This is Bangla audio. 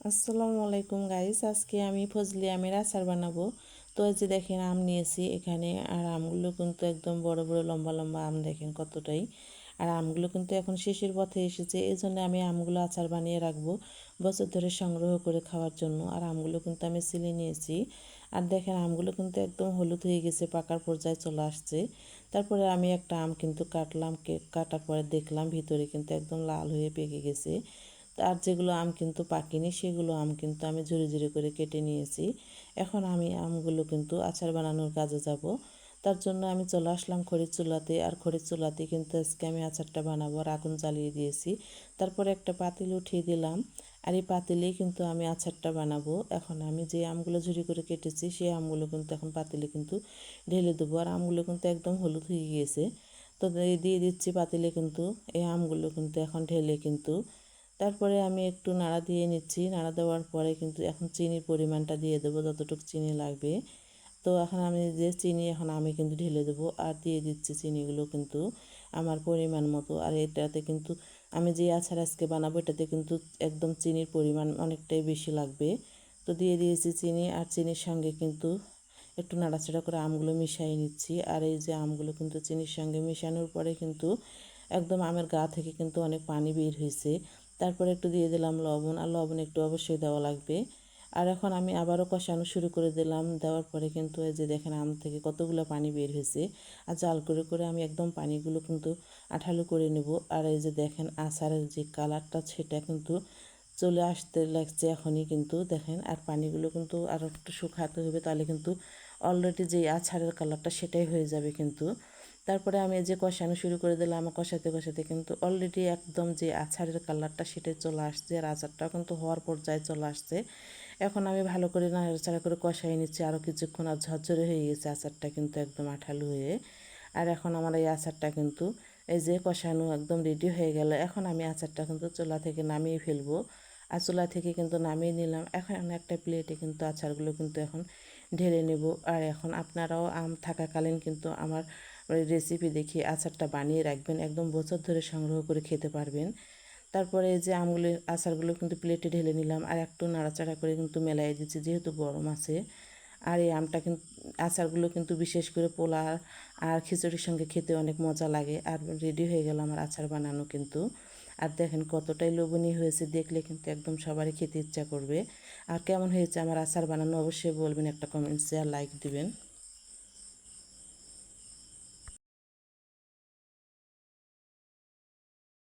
আসসালামু আলাইকুম গাইস, আজকে আমি ফজলি আমের আচার বানাবো। তো এই যে দেখেন আম নিয়েছি এখানে, আর আমগুলো কিন্তু একদম বড় বড় লম্বা লম্বা আম, দেখেন কতটাই। আর আমগুলো কিন্তু এখন শেষের পথে এসেছে, এই জন্য আমি আমগুলো আচার বানিয়ে রাখবো বছর ধরে সংগ্রহ করে খাওয়ার জন্য। আর আমগুলো কিন্তু আমি ছিলে নিয়েছি। আর দেখেন আমগুলো কিন্তু একদম হলুদ হয়ে গেছে, পাকার পর্যায়ে চলে আসছে। তারপরে আমি একটা আম কিন্তু কাটলাম, কাটার পরে দেখলাম ভিতরে কিন্তু একদম লাল হয়ে পেকে গেছে। আর যেগুলো আম কিন্তু পাকেনি সেগুলো আম কিন্তু আমি ঝুরি ঝুরি করে কেটে নিয়েছি। এখন আমি আমগুলো কিন্তু আচার বানানোর কাজে যাব। তার জন্য আমি চলে আসলাম খড়ির চুলাতে, আর খড়ির চুলাতে কিন্তু আজকে আমি আচারটা বানাবো। আর আগুন জ্বালিয়ে দিয়েছি, তারপরে একটা পাতিল উঠিয়ে দিলাম। আর এই পাতিলেই কিন্তু আমি আচারটা বানাবো। এখন আমি যে আমগুলো ঝুরি করে কেটেছি সেই আমগুলো কিন্তু এখন পাতিলে কিন্তু ঢেলে দেবো। আর আমগুলো কিন্তু একদম হলুদ হয়ে গিয়েছে, তো দিয়ে দিচ্ছি পাতিলে কিন্তু এই আমগুলো কিন্তু এখন ঢেলে কিন্তু তারপরে আমি একটু নাড়া দিয়ে নিচ্ছি। নাড়া দেওয়ার পরে কিন্তু এখন চিনির পরিমাণটা দিয়ে দেবো, যতটুকু চিনি লাগবে। তো এখন আমি যে চিনি এখন আমি কিন্তু ঢেলে দেবো, আর দিয়ে দিচ্ছি চিনিগুলো কিন্তু আমার পরিমাণ মতো। আর এটাতে কিন্তু আমি যে আচার আজকে বানাবো এটাতে কিন্তু একদম চিনির পরিমাণ অনেকটাই বেশি লাগবে। তো দিয়ে দিয়েছি চিনি, আর চিনির সঙ্গে কিন্তু একটু নাড়াচাড়া করে আমগুলো মিশিয়ে নিচ্ছি। আর এই যে আমগুলো কিন্তু চিনির সঙ্গে মিশানোর পরে কিন্তু একদম আমের গা থেকে কিন্তু অনেক পানি বের হয়েছে। তারপরে একটু দিয়ে দিলাম লবণ, আর লবণ একটু অবশ্যই দেওয়া লাগবে। আর এখন আমি আবারও কষানো শুরু করে দিলাম। দেওয়ার পরে কিন্তু এই যে দেখেন আম থেকে কতগুলো পানি বের হয়েছে। আর জাল করে করে আমি একদম পানিগুলো কিন্তু আঠালো করে নেব। আর এই যে দেখেন আচারের যে কালারটা সেটা কিন্তু চলে আসতে লাগছে এখনই কিন্তু দেখেন। আর পানিগুলো কিন্তু আরও একটু শুকাতে হবে, তাহলে কিন্তু অলরেডি যে আচারের কালারটা সেটাই হয়ে যাবে কিন্তু। তারপরে আমি এই যে কষানো শুরু করে দিলাম। কষাতে কষাতে কিন্তু অলরেডি একদম যে আচারের কালারটা সেটাই চলে আসছে, আর আচারটাও কিন্তু হওয়ার পর্যায়ে চলে আসছে। এখন আমি ভালো করে নাড়াচাড়া করে কষাই নিচ্ছি আরও কিছুক্ষণ। আর ঝরঝরে হয়ে গেছে আচারটা কিন্তু একদম আঠালো হয়ে। আর এখন আমার এই আচারটা কিন্তু এই যে কষানো একদম রেডি হয়ে গেল। এখন আমি আচারটা কিন্তু চুলা থেকে নামিয়ে ফেলবো। আর চুলা থেকে কিন্তু নামিয়ে নিলাম। এখন আমি একটা প্লেটে কিন্তু আচারগুলো কিন্তু এখন ঢেলে নেব। আর এখন আপনারাও আম থাকাকালীন কিন্তু আমার রেসিপি দেখে আচারটা বানিয়ে রাখবেন, একদম বছর ধরে সংগ্রহ করে খেতে পারবেন। তারপরে এই যে আমগুলো আচারগুলো কিন্তু প্লেটে ঢেলে নিলাম, আর একটু নাড়াচাড়া করে কিন্তু মেলাই দিচ্ছি যেহেতু গরম আছে। আর এই আমটা কিন্তু আচারগুলো কিন্তু বিশেষ করে পোলা আর খিচুড়ির সঙ্গে খেতে অনেক মজা লাগে। আর রেডি হয়ে গেল আমার আচার বানানো কিন্তু। আর দেখেন কতটাই লোভনীয় হয়েছে, দেখলে কিন্তু একদম সবারই খেতে ইচ্ছা করবে। আর কেমন হয়েছে আমার আচার বানানো অবশ্যই বলবেন, একটা কমেন্টসে আর লাইক দিবেন।